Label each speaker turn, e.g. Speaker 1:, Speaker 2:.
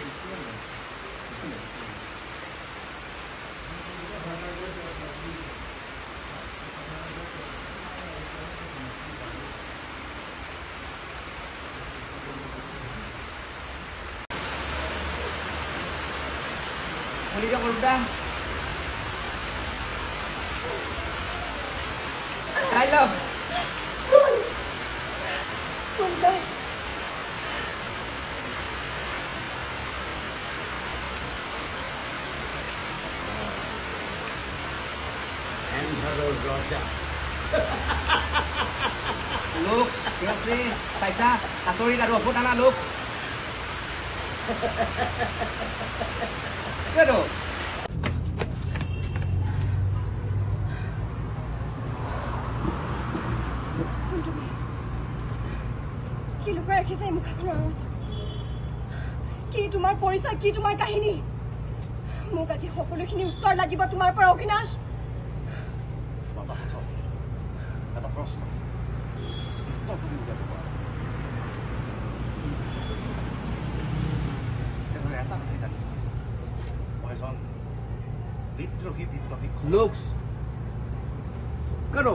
Speaker 1: Hindi ako udah. Halo.
Speaker 2: Udah.
Speaker 3: Emperor Rosa.
Speaker 1: Look, grabe. Saisa, sorry ka ro, puta na look. Kado?
Speaker 2: কি লুকাই ৰাখিছে এই মুখাখনৰ আঁৰত? কি তোমাৰ পৰিচয়, কি তোমাৰ কাহিনী? মোক আজি সকলোখিনি উত্তৰ লাগিব তোমাৰ পৰা অবিনাশ।
Speaker 3: এটা প্ৰশ্ন উত্তৰ তুমি উলিয়াব পাৰা। এটা কথাই জানি মই এজন বিদ্ৰোহী বিপ্লৱী।
Speaker 1: Looks. Kado?